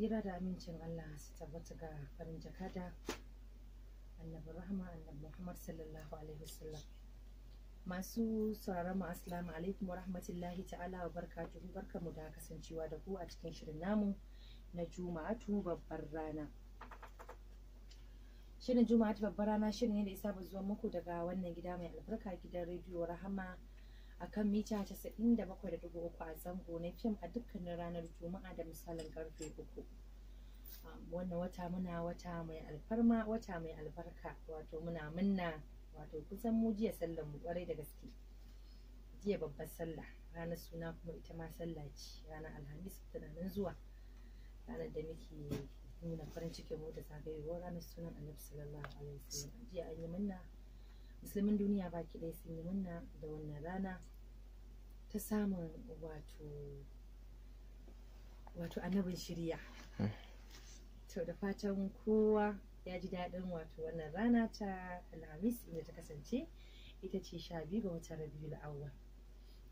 Hira da amincin Allah su tabbata ga farin jakada annabi Rahama annabi Muhammad sallallahu alaihi wasallam. Masu sauraron mu assalamu alaikum wa rahmatullahi ta'ala wa barakatuhu, barkamu da kasancewa da ku a cikin shirin namu na Juma'atu babbar rana. Shirin Juma'atu babbar rana shirin ne da ya saba zuwa muku daga wannan gida mai albarka, gidan rediyo Rahama akan mita 97.3 a zango na fim a dukkanin ranar Juma'a da misalin karfe 3. Wannan wata muna wata mai alfarma, wata mai albarka, wato muna munna, wato kusan mu jiya sallar mu kwarai da gaske. Jiya babbar sallah, ranar suna kuma ita ma sallah ce, ranar Alhamis tana nan zuwa, ranar da muke nuna farin cikin mu da zagayowar ranar sunan Annabi sallallahu alaihi wasallam. Jiya an yi munna, musulmin duniya baki ɗaya sun yi munna da wannan rana ta samun wato annabin shirya. To da fatan kowa ya ji daɗin wato wannan rana ta Alhamis, inda ta kasance ita ce 12 ga watan Rabiul Awwal.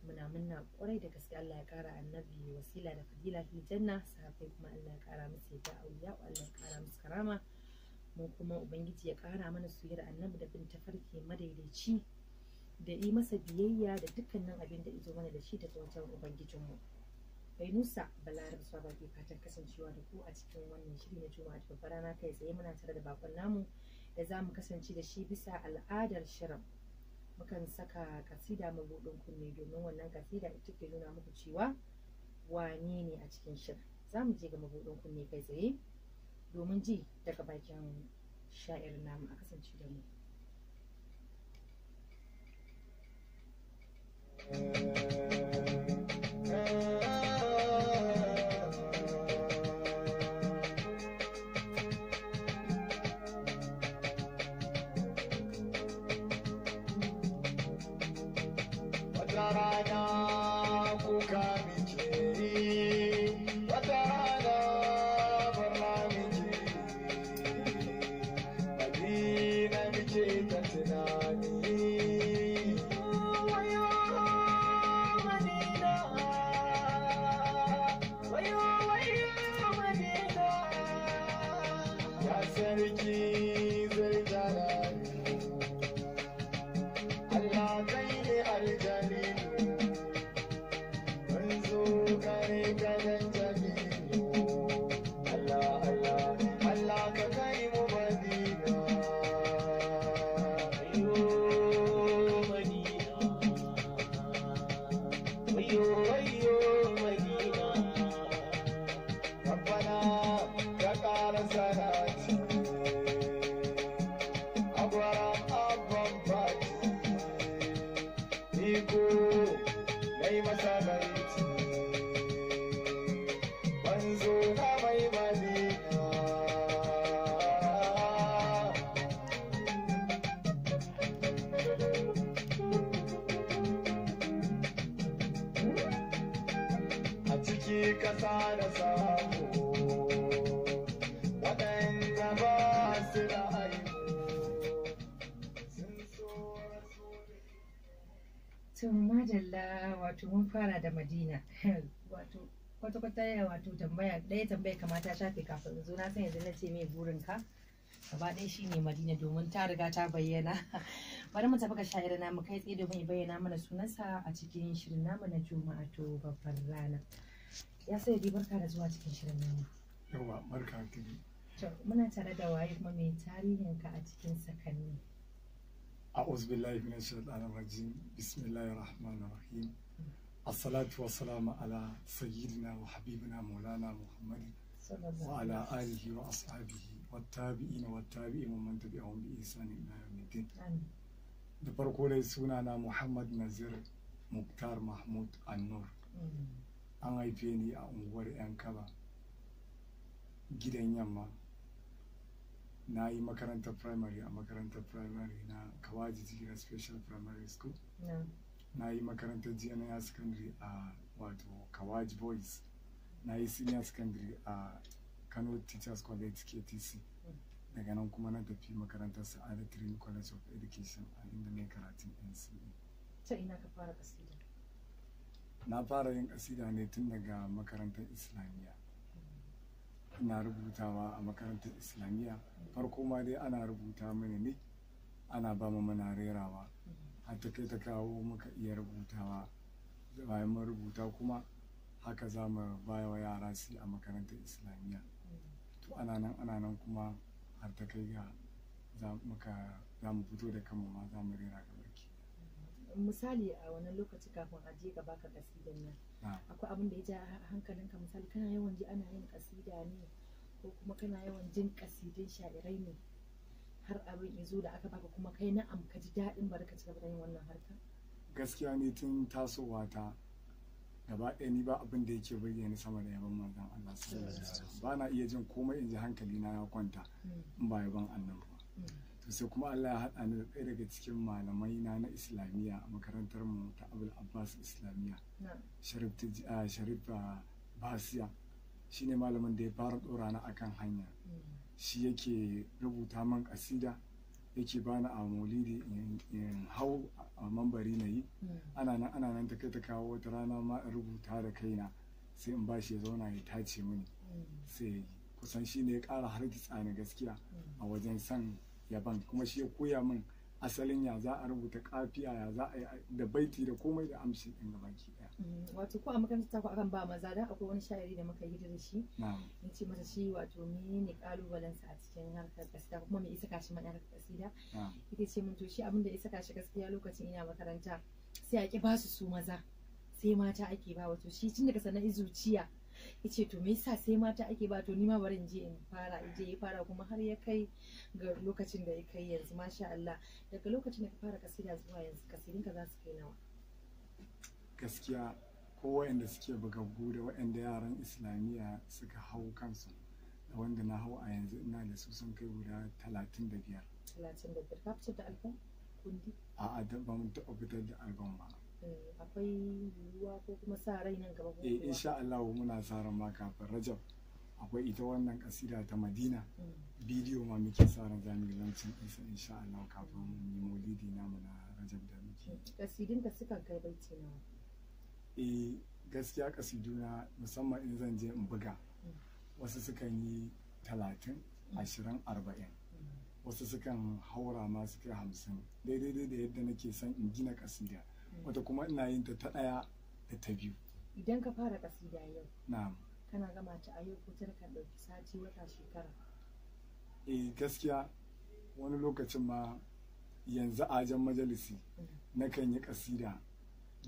Muna munna kwarai da gaske, Allah ya kara annabi wasila da fadila fil janna, sahabbai kuma Allah ya kara musu yadda, auliya Allah ya kara musu karama, mu kuma ubangiji ya kara mana soyayyar annabi da bin tafarki madaidaici da yi masa biyayya da dukkanin abin da izo mana da shi daga wajen ubangijinmu. Nusa Balarab Swaba ke fatan kasancewa da ku a cikin wannan shiri na Juma'a ta babbar rana. Kai tsaye muna tare da bakon namu da za mu kasance da shi bisa al'adar shirin. Mukan saka kasida mabuɗin kunne, domin wannan kasida ita ke nuna muku cewa wane ne a cikin shirin. Za mu je ga mabuɗin kunne kai tsaye domin ji daga bakin sha'ir namu, a kasance da mu. Madalla, wato mun fara da Madina. Wato kwata-kwata wato tambaya kamata shafe kafin zo, na san yanzu na ce mai burinka gaba ɗaya shine Madina, domin ta riga ta bayyana. Bari mu tafi ga sha'ira namu kai tsaye domin ya bayyana mana sunansa a cikin shirin namu na Juma'a to babbar rana. Ya sai dai barka da zuwa cikin shirin namu. Yawa, barka ki. To muna tare da waye kuma mai tarihinka a cikin sakanni. أعوذ بالله من الشيطان الرجيم بسم الله الرحمن الرحيم الصلاة والسلام على سيدنا وحبيبنا مولانا محمد وعلى آله وأصحابه والتابعين ومن تبعهم بإحسان إلى يوم الدين. da farko dai sunana Muhammad Nazir Muktar Mahmud Annur. An haife ni a unguwar 'yan kaba, gidan yamma. Na yi makarantar primary a makarantar primary na Kawaji Jigila Special Primary School. Na yi makarantar junior secondary a wato Kawaji Boys. Na yi senior secondary a Kano Teachers College KTC. Daga nan kuma na tafi makarantar Sa'ada Trin College of Education a inda na yi karatun NCE. Ta ina ka fara kasida? Na fara yin kasida ne tun daga makarantar Islamiyya. ina rubutawa a makarantar islamiyya. Farko ma dai ana rubuta mana ne, ana ba mu muna rerawa, har ta kai ta kawo muka iya rubutawa. Bayan mun rubuta kuma haka za mu baya wa yara su a makarantar islamiyya. To ana nan kuma har ta kai ga za mu fito da kanmu ma za mu rera ga baki. Misali a wannan lokaci kafin a je ga baka kasidan nan, akwai abin da ya ja hankalinka? Misali kana yawan ji ana yin kasida ne, ko kuma kana yawan jin kasidin sha'irai ne, har abin ya zo da aka baka kuma kai na'am ka ji daɗin bari ka ci gaba da yin wannan harka? Gaskiya ne tun tasowa ta gaba ɗaya ni ba abin da yake bayyana sama da yaban manzon Allah sallallahu alaihi wasallam. Ba na iya jin komai in ji hankali na ya kwanta in ba yaban annabi ba. To sai kuma Allah ya haɗa ni da ɗaya daga cikin malamai na islamiyya a makarantar mu ta Abul Abbas Islamiyya, Sharif Basiya. Shine malamin da ya fara ɗora na akan hanya. Shi yake rubuta man kasida, yake bani a maulidi in hau a mambari na yi. Ana nan ta kai ta kawo, wata rana ma in rubuta da kaina sai in bashi ya zauna ya tace mini, sai kusan shi ne ya ƙara hargitsa ni gaskiya a wajen san yaban, kuma shi ya koya min asalin ya za a rubuta kafiya, ya za a yi da baiti da komai da amshi din gabaki daya. Wato ko a makarantar ku akan ba maza, dan akwai wani sha'iri da muka yi da shi, in ce masa shi wato menene kalubalensa a cikin harkar kasida, kuma me isa kashi man harkar kasida. Yake ce min to shi abin da isa kashi gaskiya lokacin ina makaranta sai a ki ba su maza, sai mata ake ba. Wato shi tun daga sanan zuciya yace to me yasa sai mata ake ba, to ni ma bari in je in fara, kuma har ya kai ga lokacin da ya kai yanzu. Masha Allah, daga lokacin da ka fara kasida zuwa yanzu kasidinka za su kai nawa? Gaskiya ko waɗanda suke bugaggu da waɗanda yaran islamiyya suka hau kansu da wanda na hau a yanzu ina da su sun kai guda 35. 35. Ka fitar da album kundi? A'a, ba mun taɓa fitar da album ba. Akwai yiwuwa ko kuma sa rai nan gaba? Insha Allah muna sa ran ma kafin Rajab akwai ita wannan kasida ta Madina, bidiyo ma muke sa ran zamu yi lancin isa insha Allah kafin mu yi maulidi namu na Rajab da muke. Kasidin ka suka kai baiti nawa? Gaskiya kasiduna musamman in zan je in buga, wasu sukan yi 30, 20, 40, wasu sukan haura ma su kai 50, daidai da yadda nake son in gina kasida. Wata kuma ina yin ta ɗaya da ta biyu. Idan ka fara kasida yau, na'am, kana gama ta a yau ko ta kan ɗauki sati, wata, shekara? Gaskiya wani lokacin ma yanzu a jan majalisi nakan yi kasida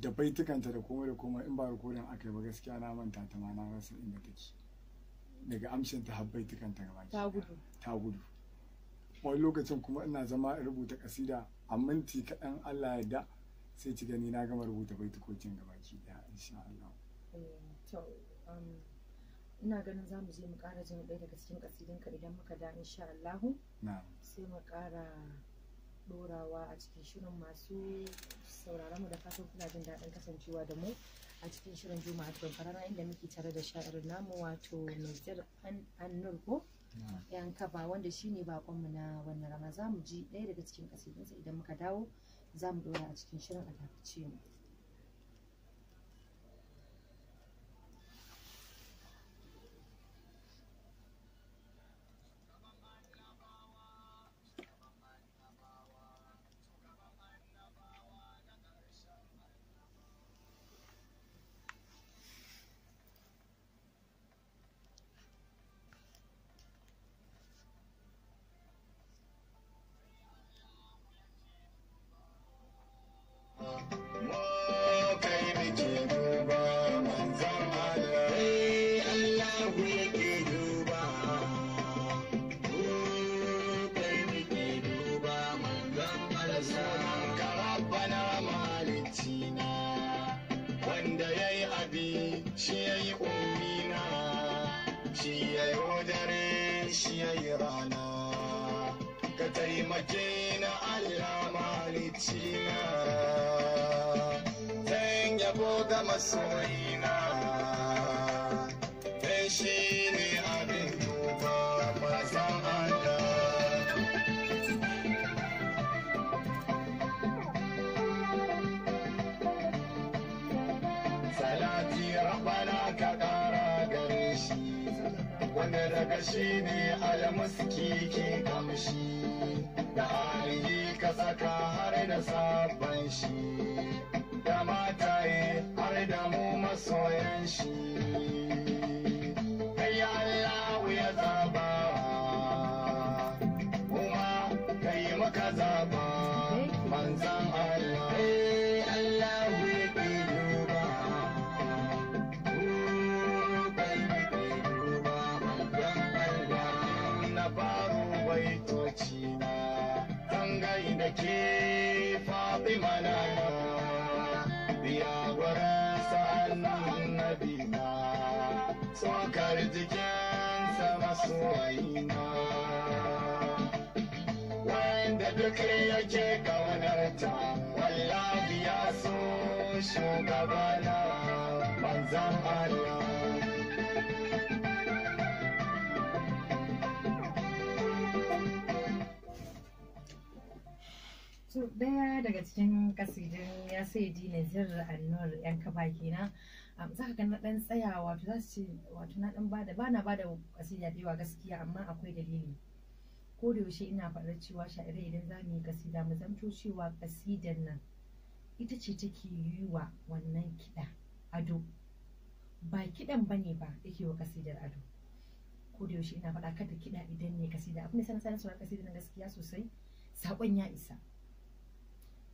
da baitukanta da komai in ba rikodin aka yi ba gaskiya na manta ta ma, na rasa inda take. Daga amshin ta har baitukanta gaba ta gudu. Wani lokacin kuma ina zama in rubuta kasida a minti kaɗan, Allah ya da sai ci gani na gama rubuta baitukokin gabaki daya insha Allah. Ina ganin za mu je mu ƙara jin ɗaya daga cikin kasidinka idan muka da insha Allah. Sai mu ƙara ɗorawa a cikin shirin. Masu sauraron mu da fatan kuna jin daɗin kasancewa da mu a cikin shirin Juma'a Farara, inda muke tare da sha'irin namu wato Naziru An-Nur yan kaba, wanda shine bakonmu na wannan rana. Za mu ji ɗaya daga cikin kasidinsa idan muka dawo, za mu ɗora a cikin shirin a dakace mu. shi ya yi ummina, shi ya yi dare, shi ya yi rana, ka taimake na Allah malicina, zan yabo ga masoyina, dan shi ne abin duba mazan Allah. Salati Rabbana ka ƙara gare shi, wanda daga shi ne almuski ke kamshi da alihi ka saka har da sabon shi da mataye har da mu masoyan shi kai Allah ya zaba kuma kai maka zaba manzan Allah Allah ya ke duba kai ke duba manzan Allah na baro baitoci na tangai da ke faɗi mana biya gwara sa'annan nabina tsokar jikinsa masoyina wanda duk yake ƙaunarta wallahi ya so shugabana manzan Allah. So daya daga cikin kasidin ya sai Naziru annur yan kaba kenan. Za ka ga na dan tsaya wato za su ce wato na dan bana bada kasida da yawa gaskiya amma akwai dalili. Ko da yaushe ina faɗar cewa sha'irai idan za mu yi kasida mu zamto cewa kasidan nan ita ce take yi wa wannan kiɗa ado ba kiɗan bane ba yake wa kasidar ado. Ko da yaushe ina faɗa kada kiɗa idan ne kasida abin da sanar sauran kasidar gaskiya sosai saƙon ya isa.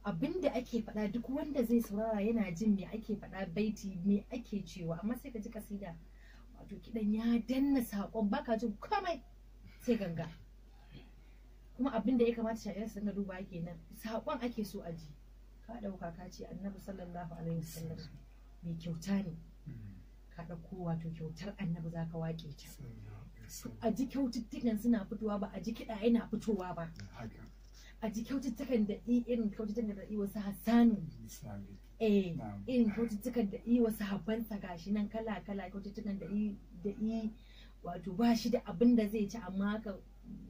Abin da ake faɗa duk wanda zai saurara yana jin me ake faɗa baiti me ake cewa amma sai ka ji kasida wato kiɗan ya danna saƙon baka jin komai sai ganga kuma abin da ya kamata sha'irar su dinga duba kenan saƙon ake so a ji ka ɗauka ka ce annabi sallallahu alaihi wasallam mai kyauta ne ka ɗauko wato kyautar annabi zaka waƙe ta a ji kyaututtukan suna fitowa ba a ji kiɗa yana fitowa ba a ji kyaututtukan da irin kyaututtukan da wasu Hassanu irin kyaututtukan da wasu habbansa gashi nan kala kyaututtukan da wato ba shi da abin da zai ci amma haka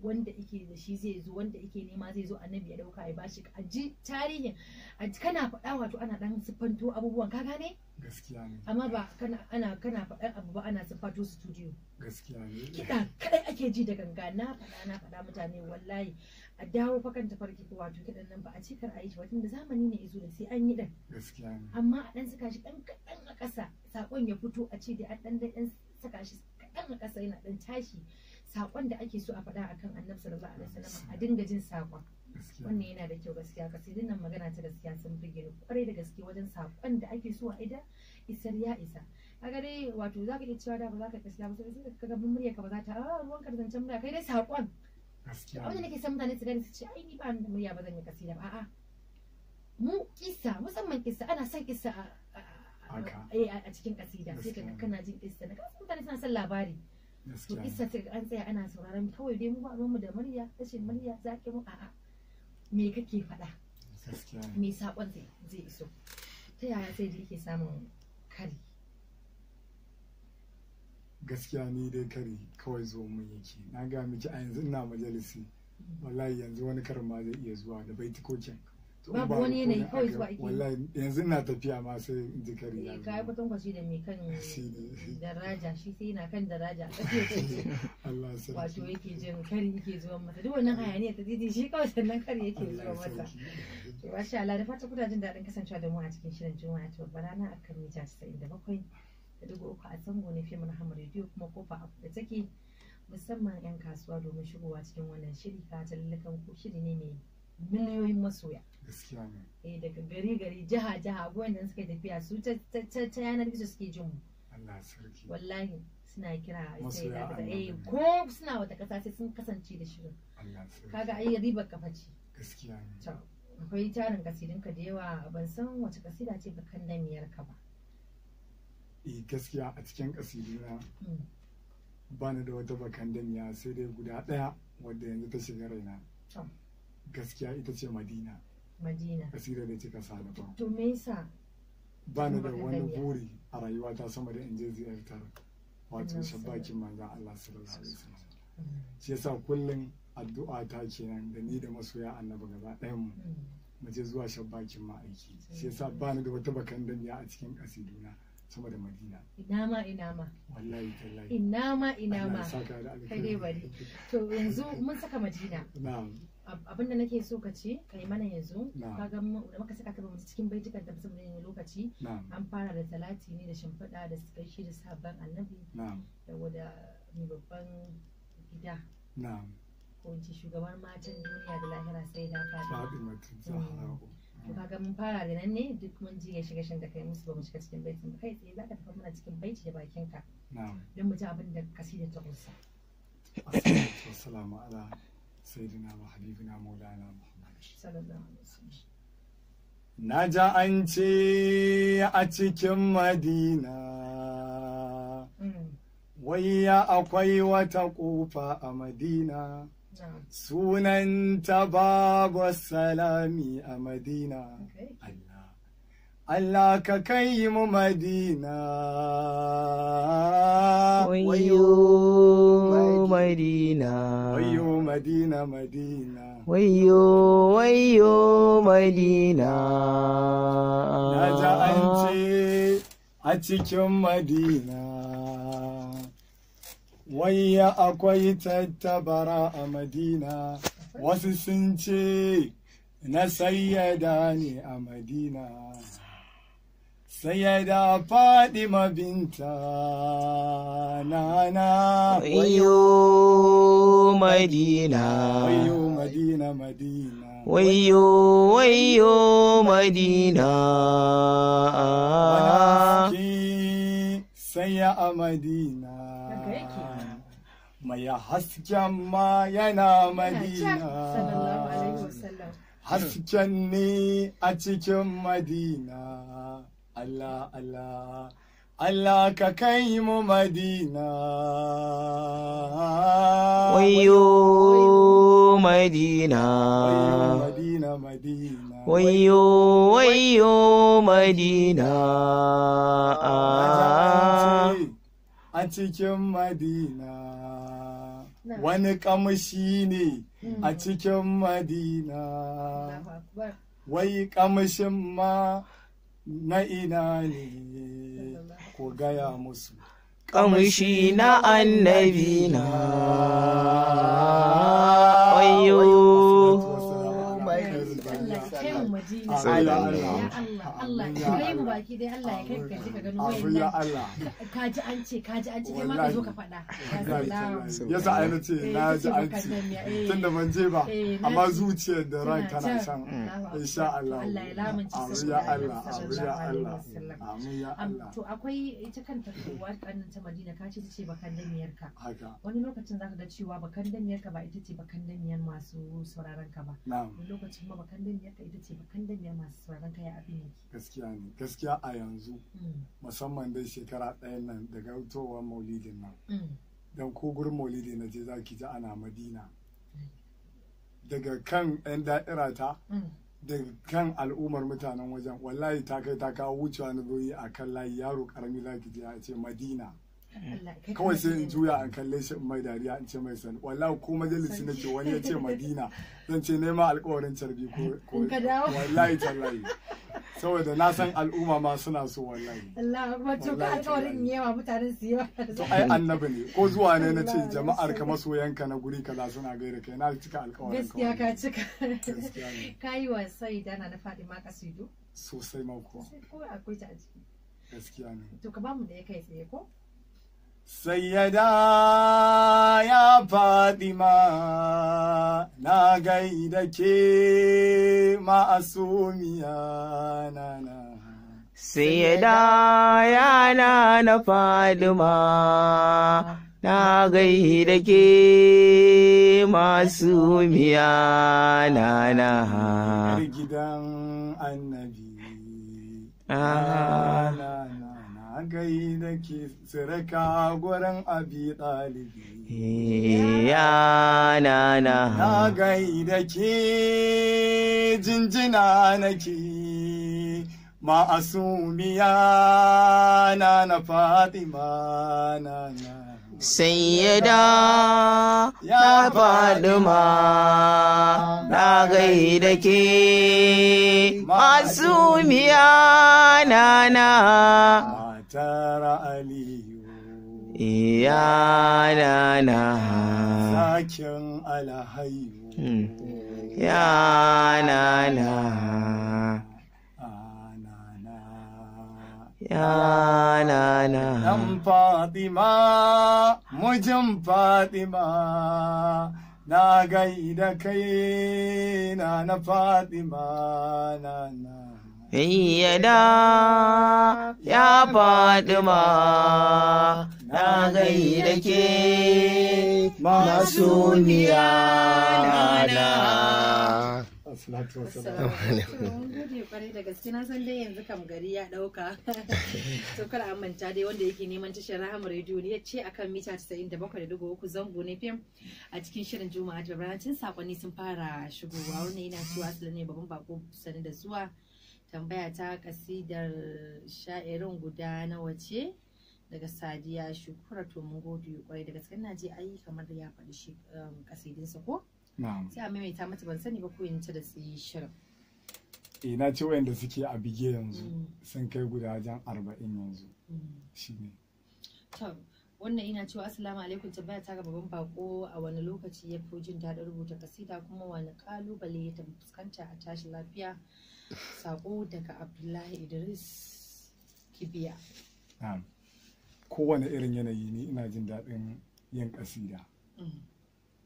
wanda yake da shi zai zo wanda yake nema zai zo annabi ya dauka ya bashi a ji tarihin kana faɗa wato ana dan siffanto abubuwan ka gane gaskiya ne amma ba kana faɗan abu ba ana siffato studio gaskiya ne kiɗa kadai ake ji da ganga na faɗa mutane wallahi a dawo fakan tafarki ko wato kiɗan nan ba a ce kar a yi shi watan da zamani ne izo da sai an yi dan gaskiya ne amma a dan saka shi dan kaɗan a ƙasa sakon ya fito a ce da an dan saka shi kaɗan a ƙasa yana dan tashi sakon da ake so a faɗa akan annabi sallallahu alaihi wasallam a dinga jin sakon wannan yana da kyau gaskiya kasidin nan magana ta gaskiya sun burge ni kwarai da gaske wajen sakon da ake so a ida isar ya isa kaga dai wato zaka iya cewa da ba za ka kasida ba sai ka ga murya ka ba za ta ruwan ka zancen murya kai dai sakon gaskiya abin da nake san mutane su gani su ce ai ni ba da murya ba zan yi kasida ba a'a mu kissa musamman kissa ana son kissa a cikin kasida sai ka kana jin kissa na kasan mutane suna son labari to kissa sai an tsaya ana sauraron kawai dai mu ba mu da murya rashin murya zaki mu a'a me kake faɗa me sakon zai iso ta yaya sai da yake samun kari gaskiya ni dai kari kawai zo mun yake na ga miki a yanzu ina majalisi wallahi yanzu wani karin ma zai iya zuwa da baitikokin babu wani yanayi kawai zuwa ake wallahi yanzu ina tafiya ma sai in ji kari ya kai fatan kwashi da mai kan daraja shi sai yana kan daraja Allah sarki wato yake jin kari yake zuwa masa duk wannan hayaniya ta didi shi kawai sannan kari yake zuwa masa to masha Allah da fata kuna jin daɗin kasancewa da mu a cikin shirin Juma'a ta babbar rana akan mita 97.3 a zango na FM Rahama Radio kuma kofa a da take musamman 'yan kasuwa domin shigowa cikin wannan shiri ka tallakan ku shiri ne mai miliyoyin masoya gaskiya ne daga gari jiha abubuwan da suka tafiya su ta yanar gizo suke jin mu Allah sarki wallahi suna kira sai da ko suna wata kasa sai sun kasance da shirin Allah sarki kaga ai ribar kafa ce gaskiya ne akwai tarin kasidinka da yawa ban san wace kasida ce ba kan damiyar ka ba gaskiya a cikin kasiduna ba ni da wata bakan damiya sai dai guda ɗaya wadda yanzu ta shiga raina gaskiya ita ce Madina kasida da kika sa da ba to me yasa ba ni da wani buri a rayuwata sama da in je ziyartar wato shabbakin manzon Allah sallallahu alaihi wasallam shi yasa kullum addu'a ta kenan da ni da masoya annabi gaba ɗayan mu je zuwa shabbakin ma'aiki shi yasa ba ni da wata bakan damiya a cikin kasiduna sama da Madina. Ina ma Wallahi tallahi. ina ma Allah ya saka da kai dai bari. To yanzu mun saka Madina. Na'am. Abinda nake so ka ce kai mana yanzu Na'am. ka ga da muka saka ta cikin baitukan da musamman yin lokaci Na'am. an fara da talati ne da shimfiɗa da suka shi da sabon annabi Na'am. da mai babban gida Na'am. ko in ce shugaban matan duniya da lahira sai da faɗi. Fatimatu Zahra. To kaga mun fara da nan ne duk mun ji gashin da kai musu ba mu shiga cikin baitin ba kai tsaye za ka tafi mana cikin baiti da bakinka Na'am. don mu ji abin da kasida ta kusa. Assalatu wassalamu ala sayyidina wa habibina maulana Muhammad. Sallallahu alaihi wasallam. Na ji an ce a cikin Madina, wayya akwai wata ƙofa a Madina, sunanta babu salami a Madina. Allah ka kai mu Madina. Wayo Madina. Wayo Madina, Madina. Wayo Madina. Na ji an ce a cikin Madina, wayya akwai tattabara a Madina, wasu sun ce na sayyada ne a Madina. Sayyada Fadima binta Nana. Wayo Madina. Wayo Madina, Madina. Wayo Madina. Wani sai ya a Madina. Mai hasken ma yana Madina. Hasken ne a cikin Madina. Allah, Allah, Allah ka kai mu Madina. Wayo Madina. Wayo Madina, Madina. Wayo Madina. A cikin Madina. Wani kamshi ne a cikin Madina. Wai kamshin ma na ina ne ko gaya musu. Kamshi na annabi na. Wayo Allah kai mu baki dai Allah ya kai ka ji ka gano wayannan kaji an ce kai ma ka zo ka faɗa yasa ai nace na ji an ce tunda ban je ba amma zuciyar da ran tana san insha Allah Allah ya lamunci ya Allah ya Allah amin ya Allah to akwai ita kanta waƙar ta Madina ka ce tace bakan damiyar ka wani lokacin zaka ga cewa bakan damiyar ka ba ita ce bakan damiyar masu sauraron ka ba wani lokacin ma bakan damiyar ka ita ce bakan damiyar masu sauraron ka ya abin yake gaskiya ne gaskiya a yanzu musamman dai shekara ɗayan nan daga fitowar maulidin nan dan ko gurin maulidi na je zaki ji ana Madina daga kan 'yan da'ira ta daga kan al'ummar mutanen wajen wallahi ta kai ta kawo wucewa na zoyi a kan layi yaro karami zaki ji ya ce Madina kawai sai in juya an kalle shi in mai dariya in ce mai sani wallahi ko majalisi nake wani ya ce Madina zan ce nema alƙawarin carbi ko wallahi tallahi saboda na san al'umma ma suna so wallahi Allah wato ka alƙawarin yawa mutanen su yawa to ai annabi ne ko zuwa ne na ce jama'ar ka masoyanka na guri kaza suna gaira kai na cika alƙawarin gaskiya ka cika kai wa sai dana na Fatima kasidu sosai ma ko akwai ta a ciki gaskiya ne to ka ba mu da ya kai tsaye ko Sayyada ya Fatima na gaida ke ma'asumiya nana. Sayyada ya na Fatima na gaida ke ma'asumiya nana. Gidan annabi. Gai da ke tsiraka gurin abi ɗalibi. Ya na. Na gai da ke jinjina nake ma'asumiya na Fatima na. Sayyada ya Fatima na gaida ke ma'asumiya na. Tare Aliyu ya nana zakin alhayu ya nana ya nana dan Fatima mujin Fatima na gaida kai na Fatima na Yada ya Fatima na gaida ke masuniya nana. Assalatu Mun gode kwarai da gaske na san dai yanzu kam gari ya dauka. To kada an manta dai wanda yake neman tashar Rahama Radio ne ya ce akan mita 97.3 zango ne fim a cikin shirin Juma'a da rancin sakonni sun fara shigowa. Wannan yana cewa asali ne babban bako sani da zuwa. Tambaya ta kasidar sha'irin guda na wace daga Sadiya Shukura. To mun gode kwarai da gaske na je ai kamar da ya faɗi shi kasidinsa ko? Sai a maimaita mata ban sani ba ko yin ta da tsayi shirin. Na ce wayanda suke a bige yanzu sun kai guda wajen 40 yanzu. Shi ne. To wannan ina cewa assalamu alaikum, tambaya ta ga babban bako a wani lokaci ya fi jin daɗin rubuta kasida kuma wani kalubale ya fuskanta a tashi lafiya. Sako daga Abdullahi Idris Kibiya. Kowane irin yanayi ne ina jin daɗin yin kasida.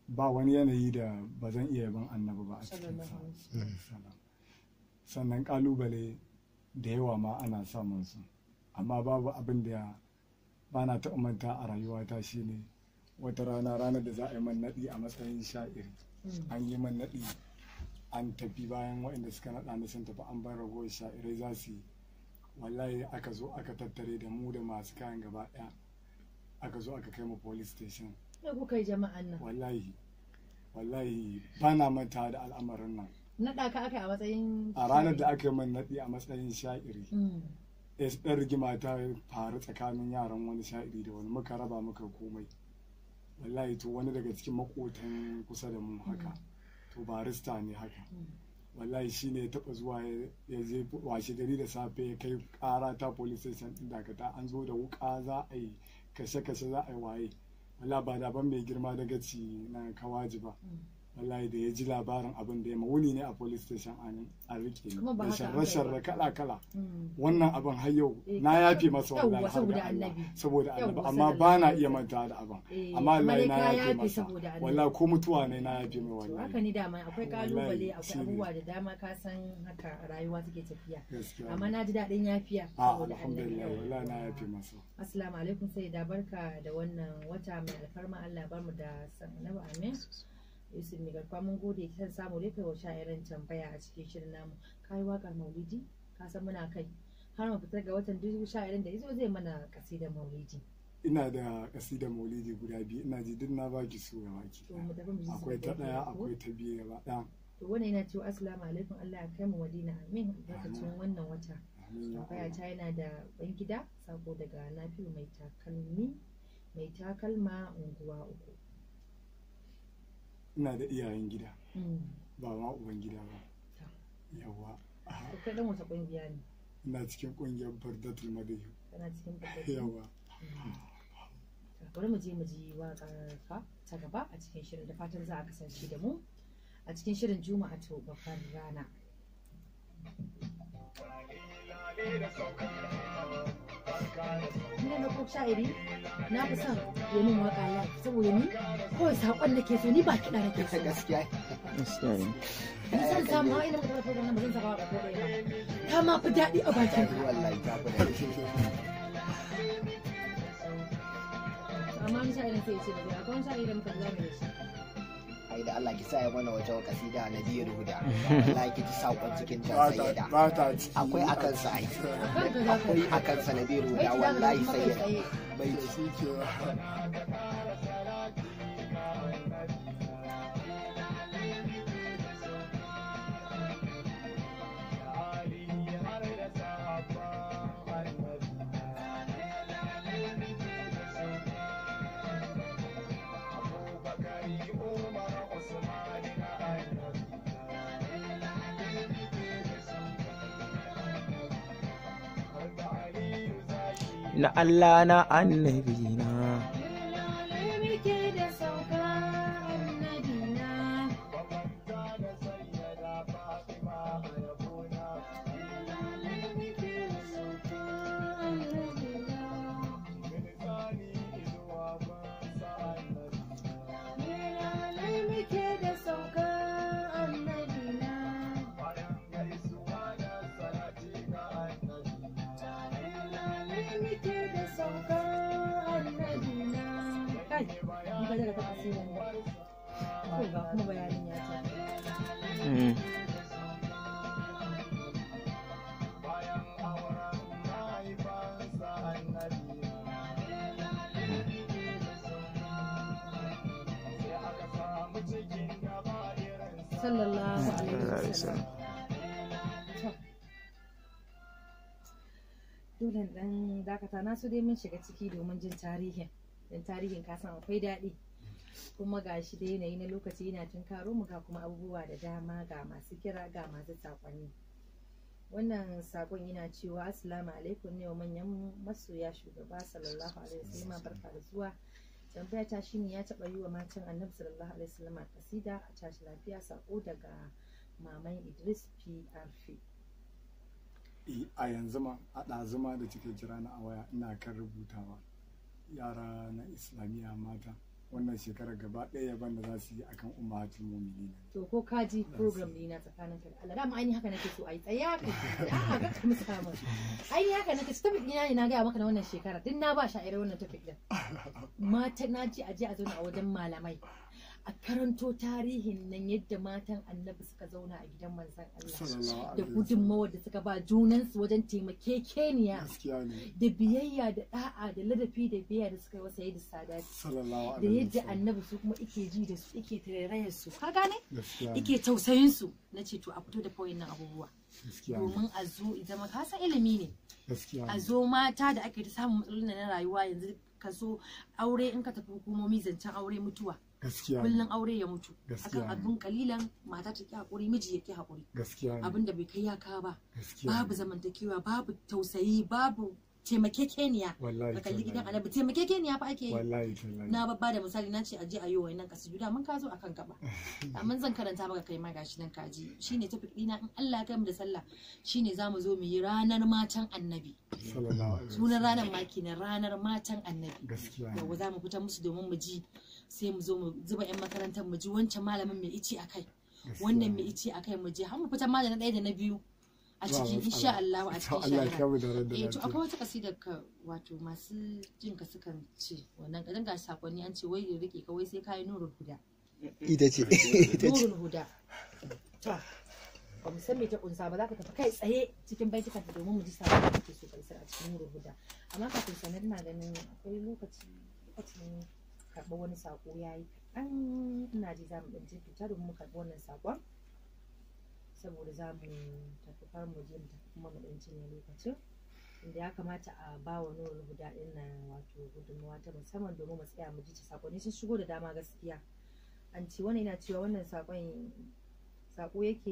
Ba wani yanayi da ba zan iya yaban annabi ba a cikin sannan kalubale da yawa ma ana samun su, amma babu abin da ba na taɓa manta a rayuwata shine wata ranar da za a yi man naɗi a matsayin sha'iri. An yi man naɗi an tafi bayan waɗanda suka naɗa ni sun tafi an bar ragowar sha'irai za su yi. Wallahi aka zo aka tattare da mu da masu kayan gaba ɗaya aka zo aka kai mu police station. Kuka yi jama'an nan? Wallahi ba na manta da al'amarin nan. Naɗa ka aka a matsayin a ranar da aka yi man naɗi a matsayin sha'iri. Ɗan rigima ta faru tsakanin yaran wani sha'iri da wani, muka raba muka komai. Wallahi to wani daga cikin makotan kusa da mu haka to barista ne haka. Wallahi shi ne ya taɓa zuwa ya je washe gari da safe ya kai ƙara ta police station ɗin dakata an zo da wuƙa za a yi kashe-kashe za a yi waye. Wallahi ba da ban mai girma da gaci na kawaji ba. Wallahi da ya ji labarin abin da ya mawuni ne a police station an rike ni da sharre-sharre kala-kala. Wannan abin har yau na yafe masa wallahi saboda annabi, amma ba na iya manta da abin, amma wallahi na yafe masa wallahi ko mutuwa ne na yafe mai wallahi. Haka ni dama akwai kalubale akwai abubuwa da dama ka san haka rayuwa take tafiya, amma na ji daɗin yafiya saboda alhamdulillah wallahi na yafe masa. Assalamu alaikum, sai da barka da wannan wata mai alfarma, Allah bar mu da san annabi, amin. Yusuf mai garkwa mun gode kan samu dai kai wa sha'irin tambaya a cikin shirin namu. Kai waƙar maulidi ka san muna kai har mu fitar ga watan duk sha'irin da yazo zai mana kasidar maulidi. Ina da kasidar maulidi guda biyu, ina ji duk na baki su ga baki. Akwai ta ɗaya akwai ta biyu gaba ɗaya. To wannan yana cewa assalamu alaikum, Allah ya kai mu Madina, amin, albarkacin wannan wata. Tambaya ta yana da ban gida, sako daga Nafi'u mai takalma unguwa 3. Ina da iyayen gida ba ma uban gida ba. Yawa. Kai dan wata kungiya ne? Ina cikin kungiyar Bardatul Madayu. Kana cikin Bardatul? Yawa. Bari mu je mu ji waƙar ka ta gaba a cikin shirin, da fatan za a kasance da mu a cikin shirin Juma'a to babbar rana. Ina na ko sha'iri na fi son domin waƙa live saboda ni kawai saƙon nake so, ni ba kiɗa nake so. gaskiya ne. Ni san samu hawa ina muka tafi nan ba zan saka waƙa ko ɗaya ba. Ta ma fi daɗi a bakin ka. Wallahi ta fi daɗi. Amma ni sha'irin sai ya ce ba akwai wani sha'iri da muka zame da shi. Ai da Allah ki sa ya mana wata kasida na biyar huda. Allah ki ji saƙon cikin ta sayyada. Akwai akan sa ai. Akwai akan sa na biyar huda wallahi sayyada. Bai ci kewa. na Allah na annabi na. Sallallahu alaihi wasallam. Dole dan dakata na so dai mun shiga ciki domin jin tarihin. Dan tarihin kasan akwai daɗi. Kuma gashi da yanayi na lokaci yana tunkaro mu ga kuma abubuwa da dama, ga masu kira ga masu sakonni. Wannan sakon yana cewa assalamu alaikum ne wa manyan masoya shugaba sallallahu alaihi wasallam, barka da zuwa. Tambaya ta shine ya taba yi wa matan Annabi sallallahu alaihi wasallam kasida a tashi lafiya, sako daga maman Idris PRF. A yanzu ma a ɗazuma da kike jira na a waya ina kan rubutawa yara na islamiyya mata wannan shekarar gaba ɗaya yaban da za su yi akan ummatul mu'minin. To ko ka ji program ne na tsakanin ka da Allah, dama ai haka nake so ai tsaya ka ga ka musu kama ai haka nake so. Tafi ina ne na ga maka na wannan shekara din na ba sha'irai wannan tafi din mata na ji aje a zauna a wajen malamai a karanto tarihin nan yadda matan Annabi suka zauna a gidan manzon Allah da gudunmawar da suka ba junansu wajen taimakekeniya da biyayya da da'a da ladafi da biyayya da suka yi wa Sayyid Sadat da yadda Annabi su kuma ike ji da su ike tarairayar su, ka gane ike tausayin su. Nace to a fito da kawai nan abubuwa domin a zo zama kasa ilimi ne a zo mata da ake ta samun matsalolin na rayuwa yanzu ka zo aure in ka tafi hukumomi zancen aure mutuwa kullum aure ya mutu akan abin kalilan mata ta ki hakuri miji ya ki hakuri abin da bai kai ya ka ba babu zamantakewa babu tausayi babu taimakekeniya ka kalli gidan Annabi taimakekeniya fa ake yi. Na babba da misali na ce aje a yi wayannan kasidu da mun ka zo akan gaba amma zan karanta maka kai ma gashi nan kaji shine tafi dina in Allah ya kai mu da sallah shine zamu zo mu yi ranar matan Annabi sunan ranar maki na ranar matan Annabi yau za mu fita musu domin mu ji sai mu zo mu zuba yan makarantar mu ji wancan malamin mai ici akai wannan mai ici akai mu je har mu fita ma da na ɗaya da na biyu a cikin insha Allah a cikin sha'ira. To akwai wata kasidar ka wato masu jin ka sukan ce wannan kadan ga sakonni an ce wai ya rike ka wai sai kai nurul huda. Ita ce Nurul huda. To ba mu san me ta kunsa ba za ka tafi kai tsaye cikin baitukan ta domin mu ji sakon da kake so ka isar a cikin nurul huda. Amma kafin sanar ina ganin akwai lokacin karɓar wani sako yayi an ina ji za mu ɗan fita domin mu karɓi wannan sakon. Saboda za mu tafi far mu je mu tafi kuma mu ɗan cinye lokacin inda ya kamata a ba wa nurul huda ɗin nan wato gudunmawa ta musamman domin mu tsaya mu ji sakonni sun shigo da dama gaskiya. An ce wani yana cewa wannan sakon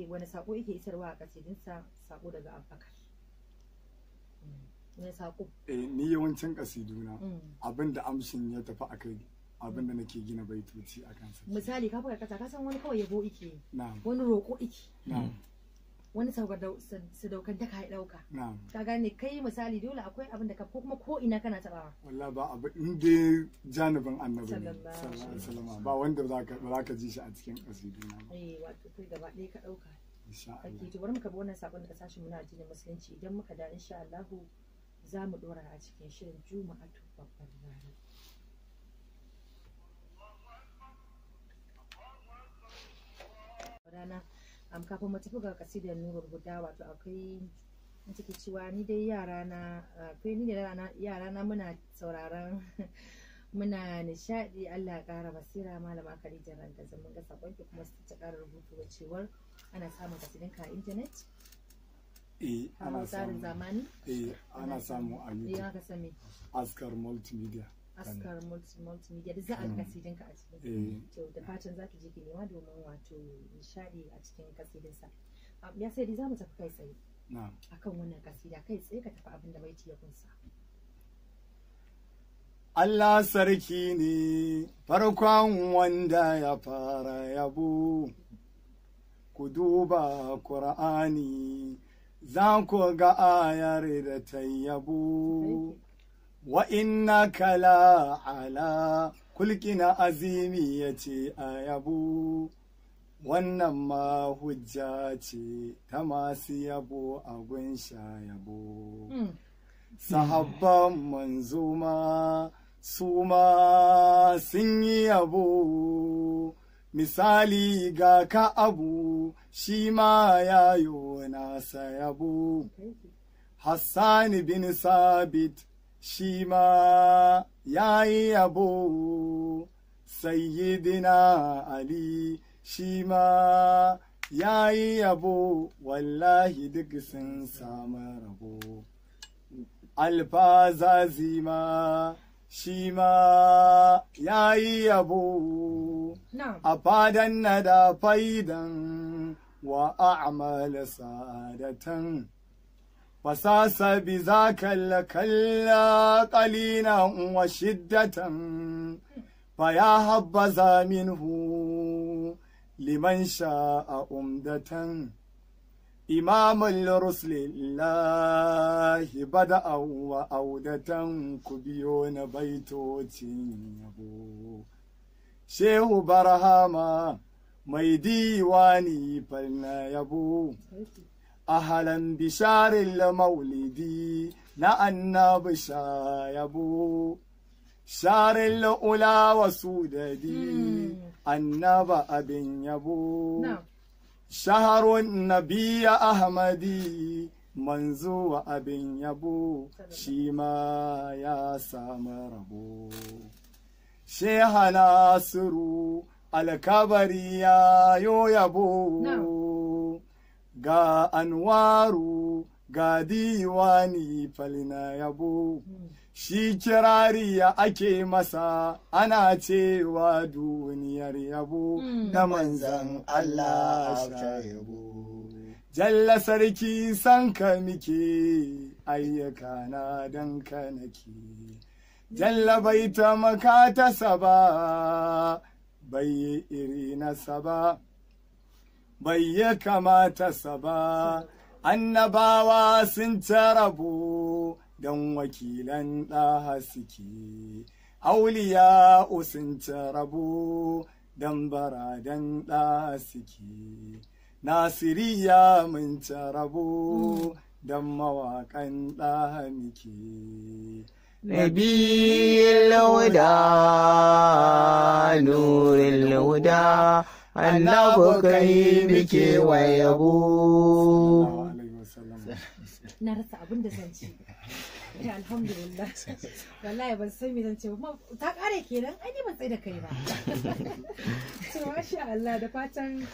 wani sako yake isarwa a kasidinsa, sako daga Abubakar. Wani sako? Ni yawancin kasiduna abinda amshin ya tafi akai abinda nake gina baitoci a kansa. Misali ka buga kasa ka san wani kawai yabo ike wani roƙo ike wani sadaukantaka ya ɗauka ka gane kai misali dole akwai abin da ka ko kuma ko ina kana tabawa wallahi ba abu in dai janibin Annabi sallallahu alaihi wasallam ba wanda za ka ji shi a cikin kasiduna ba wato kai gaba ɗaya ka ɗauka insha Allah. To bari muka bi wannan sakon da sashin muna addinin musulunci idan muka da insha Allah za mu dora a cikin shirin Juma'atu babbar rana. Kafin mu tafi ga kasidar nurul huda wato akwai take cewa ni dai yara na muna sauraron muna nishadi. Allah ya kara basira malama Khadija Randa zaman ga sakon ki kuma ta kara rubutu da cewar ana samun kasidin ka internet ana samun zamani ana samu a YouTube Askar multimedia da za a kasidin ka a cikin to da fatan zaki je ki nema domin wato nishadi a cikin kasidin sa. Ya sai dai zamu tafi kai tsaye akan wannan kasida kai tsaye ka tafi abin da baiti ya kunsa. Allah sarki ne farkon wanda ya fara yabo, ku duba Kur'ani za ku ga ayar da ta yabo, wa inna kala ala kulkina azimi ya ce a yabo, wannan ma hujja ce ta masu yabo a gunsha yabo. Sahabban manzuma su ma sun yi yabo, misali ga Ka'abu shi ma yayo nasa yabo, Hassan bin Sabit shi ma ya yi yabo, Sayyidina Ali shi ma ya yi yabo, wallahi duk sun samu rabo. Alfazazi ma shi ma ya yi yabo, a fadan na da faidan wa a'mal sadatan, fasasa bi za kalla qalilan wa shiddatan, fa ya habbaza minhu liman sha'a umdatan. إمام الرسل الله بدأ وأودة كبيون بيتوتين يبو شيخ برهما ميديواني فلنا يبو أهلا بشار المولد نأنا بشا يبو شار الأولى وسوددي النبأ بن يبو شهر النبي أحمدي منزو أبن يبو شيما يا سامربو شيخ ناصر الكبري يا يبو غا أنوارو غا ديواني فلنا يبو shi kirari ya ake masa ana cewa duniyar yabo da manzan Allah yabo. Jalla sarki san ka muke ayyuka na dan ka nake, Jalla bai ta maka ta saba bai yi iri na saba bai yi kamata saba, annabawa sun tarabo don wakilan ɗaha suke, auliya sun rabu don baradan ɗaha suke, nasiriya mun rabu don mawaƙan ɗaha muke. نبي الهدى نور الهدى النبي كيمك ويبو. Na rasa abin da zan ce. Alhamdulillah. Wallahi ban san me zan ce ba. Ta kare kenan, ai ban tsaye da kai ba. To masha Allah, da fatan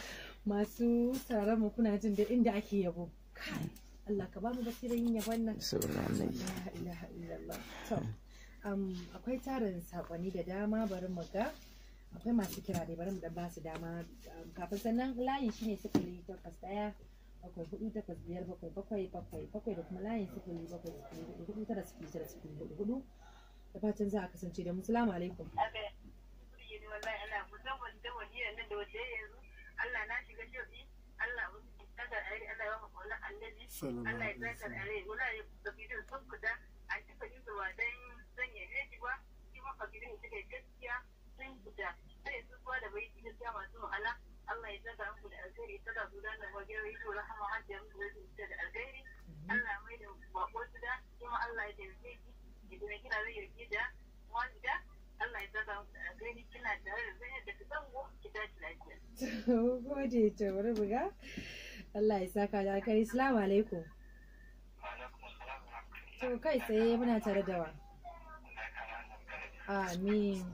masu sauraron mu kuna jin da inda ake yabo. Kai, Allah ka ba mu basirar yin yabon nan. Subhanallah. La ilaha illallah. To, akwai tarin sakonni da dama, bari mu ga. Akwai masu kira dai, bari mu dan ba su dama. Kafin sannan layi shine 08 bakwai 4 8 5 7 7 da kuma layin 07 4 9 0 da fatan za a kasance da mu. Assalamu alaikum. Allah na shiga shobi, Allah ya saka alheri, Allah ya ba mu Allah annabi, Allah ya saka alheri, wallahi da bidin sun kuda a cikin yin zuwa dan sanya ne ba, shi ma fakidin suke gaskiya sun kuda. Sai su kuwa da bai gaskiya masu ma'ana, Allah ya saka muku da alheri, saka su da nan wajen rido rahama hajjar mu da alheri. Allah mai da bako su da, kuma Allah ya taimake ki, idan kina zai yarki da wanda Allah ya saka muku da alheri, kina tare da zai da zango ki tashi lafiya. Gode ta bari buga. Allah ya saka da alheri. Assalamu alaikum. To kai tsaye muna tare da wa. Amin.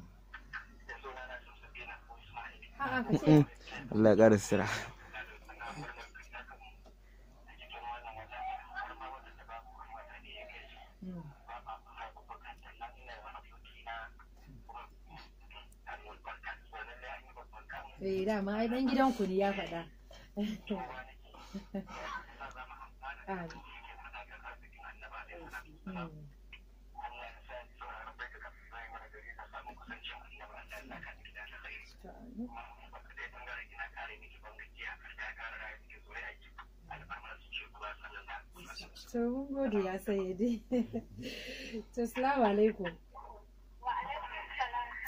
A'a ka ce. Allah ya ƙara sira. Dama ai dan gidanku ne ya faɗa. To mun gode ya sayyidi. To assalamu alaikum.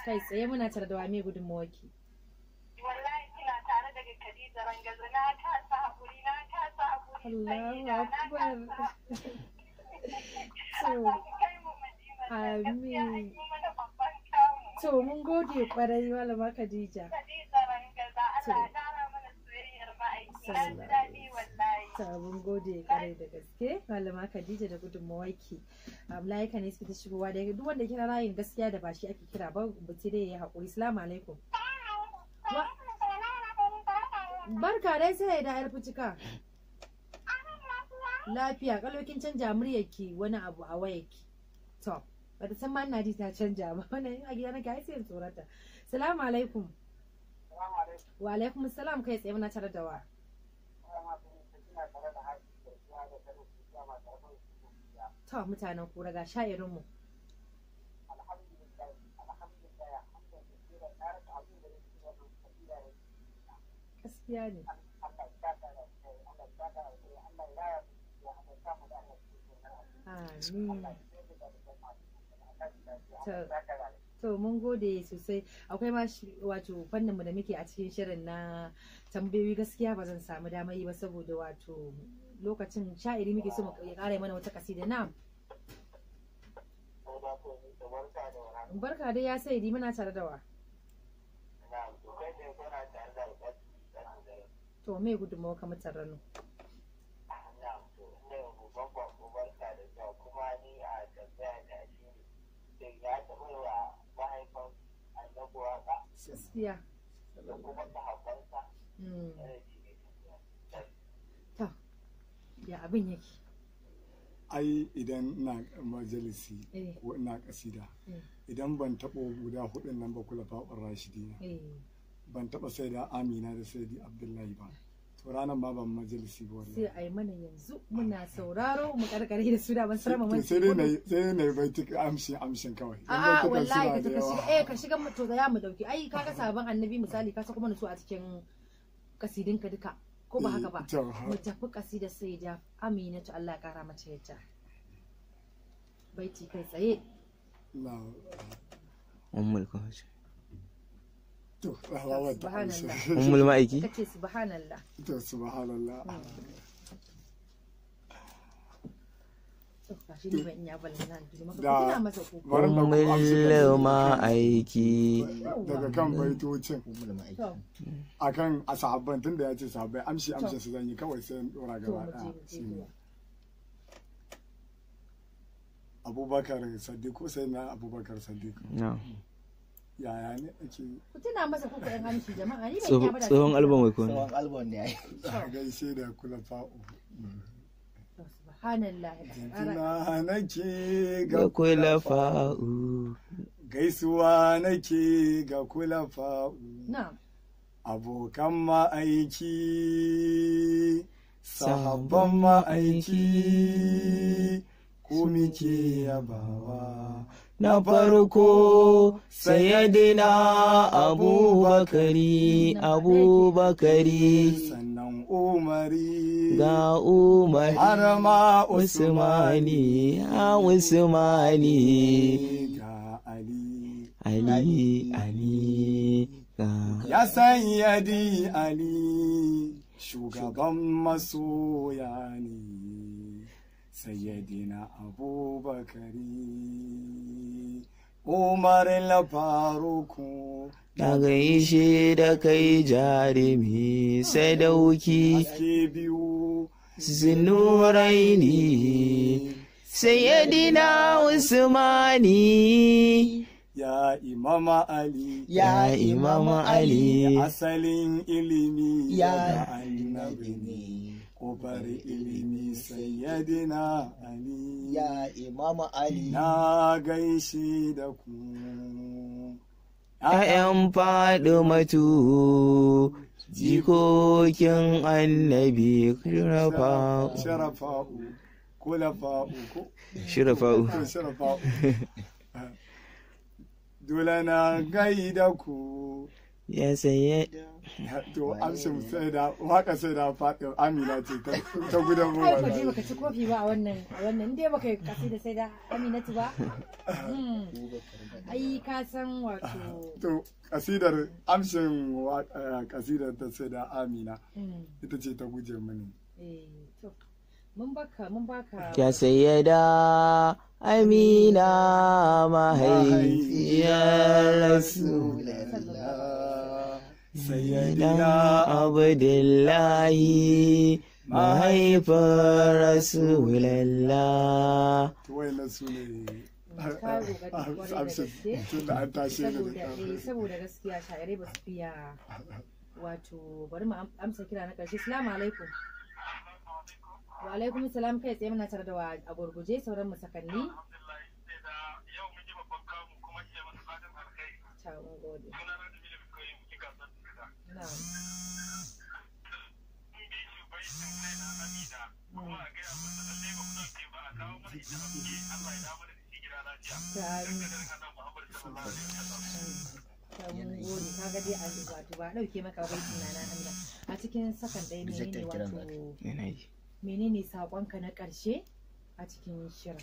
Kai tsaye muna tare da wame gudunmawaki. Wallahi kina tare daga Khadija Rangaza na kasa hakuri. Allahu akbar. So amin. To mun gode kwarai malama Khadija. Khadija Rangaza Allah ya kara mana soyayyar ma'aiki. Na ji daɗi wallahi. To mun gode kwarai da gaske malama Khadija da gudunmawaki. Layuka ne suke ta shigowa da duk wanda kira layin gaskiya da ba shi ake kira ba bace dai ya haƙuri. Assalamu alaikum. Barka dai sai da yar fucika. Lafiya kalokin canja muryarki wani abu a wayarki. To bata san ma ina ji ta canja ba wannan a gida nake ai sai tsorata. Assalamu alaikum. Wa alaikum assalam kai tsaye muna tare da wa. To mutanen kura ga sha'irin mu. Gaskiya ne. Amin. To mun gode sosai. Akwai ma wato fanninmu da muke a cikin shirin na tambayoyi gaskiya ba zan samu damar yi ba saboda wato lokacin sha'iri muke so mu kare mana wata kasida na. Barka dai ya saidi muna tare da wa. To me gudunmawa ka mutar rano. Gaskiya. To ya abin yake. Ai idan ina majalisi ko ina kasida idan ban taɓo guda hudun nan ba kula fa'ur rashidina ban taɓa sai da Amina da sai da Abdullahi ba to ranar ma ban majalisi ba sai ai mana yanzu muna sauraro mu karkare da su da ban sarama mai sai dai na bai tuka amshin kawai a wallahi ka tafi ka shiga to da ya mu dauki ai kaga sabon annabi misali ka saka mana su a cikin kasidinka duka ko ba haka ba mu tafi kasidar sai da Amina to Allah ya kara mata yadda baiti kai tsaye ummul kawai to subhanallah ummul ma'aiki kace subhanallah to subhanallah ummul ma'aiki daga kan baitocin akan sahabban tunda ya ce sahabbai amshin su zan yi kawai sai dora gaba ɗaya Abubakar Sadiq sai na Abubakar Sadiq yaya ne ake ku tuna masa kuka yan amshi jama'a ni ban yaba da tsohon album mai kuma tsohon album ne ai gaishe da kula fa'u subhanallah tuna nake ga kula fa'u gaisuwa nake ga kula fa'u na'am abokan ma'aiki sahabban ma'aiki ko muke yabawa na farko sayyidina abubakari sannan umari ga umar har ma usmani ga ali ya sayyadi ali shugaban masoya ne sayyidina abubakari umar lafaruku na gaishe da kai jarumi sadauki ke biyu zinuraini sayyidina usmani ya imama ali asalin ilimi ya annabi ne kofar ilimi sayyidina ali ya imama ali na gaishe da ku ‘ya'yan Fadimatu jikokin annabi sharafa'u kulafa'u ko shirafa'u dole na gaida ku ya saye to amshin sai da waka sai da faɗin Amina ce ta gudan mu ai ko dai baka ci kofi ba a wannan dai baka yi kasida sai da Aminatu ba ai ka san wato to kasidar amshin kasidar ta sai da Amina ita ce ta guje mini to mun baka ya sayyada Amina mahaifiyar Rasulullah sayyidina Abdullahi mahaifar Rasulullah wayannan su ne saboda gaskiya sha'irai ba su fiya wato bari mu amsa kira na ƙarshe. Assalamu alaikum. Wa alaikum salam, kai tsaye muna tare da wa a gurguje sauran mu sakanni. Yau mun ji babban kamu kuma iya masa fatan alkhairi. Ta mun gode. Sunana da Bilal koyi muke kasar da. Na'am. Mun bi shi baitin sai na Amina. Kuma a gaya masa lallai ba mu dauke ba a kawo mana ita a buge Allah ya dawo da shi gida lafiya. Amin. Daga nan Muhammad sallallahu alaihi wasallam. Ta mun gode. Kaga dai an wato ba dauke maka baitin na Amina. A cikin sakan dai menene wato menene saƙonka na ƙarshe a cikin shirin?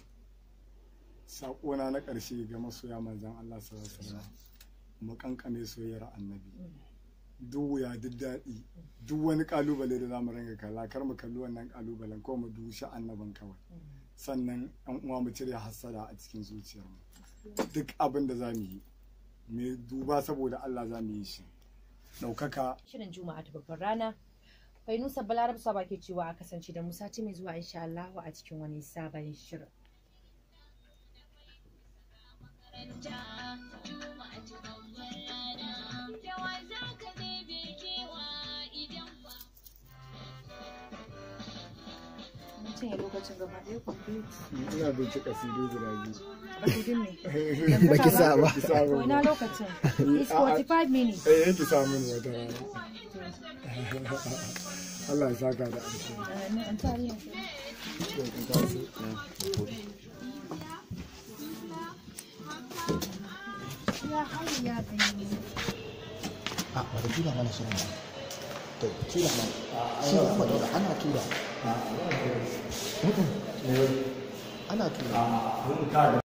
Saƙona na ƙarshe ga masoya manzan Allah sallallahu alaihi wasallam mu kankame soyayyar annabi. Duk wuya duk daɗi duk wani ƙalubale da zamu ranga kalla kar mu kalli wannan ƙalubalen ko mu dushi annaban kawai. Sannan ɗan uwa mu cire hassada a cikin zuciyarmu. Duk abin da zamu yi me duba saboda Allah zamu yi shi. Ɗaukaka Shirin Juma'a ta babbar rana. Fainusa Balarab Saba ke cewa a kasance da Musa ce mai zuwa insha Allah a cikin wani sabon shirin. Mutum ya lokacin gaba ɗaya complete. ina binci kasidu guda biyu. Kasidun ne. Baki sa ba. To ina lokacin. It's 45 minutes. Yake samun wata rana. Allah ya saka da alheri. An tare ne. Ya hayi ya gani. A bari tura mana shirin ba. To tura mana. Shi ya faɗo da ana tura. Ana tura.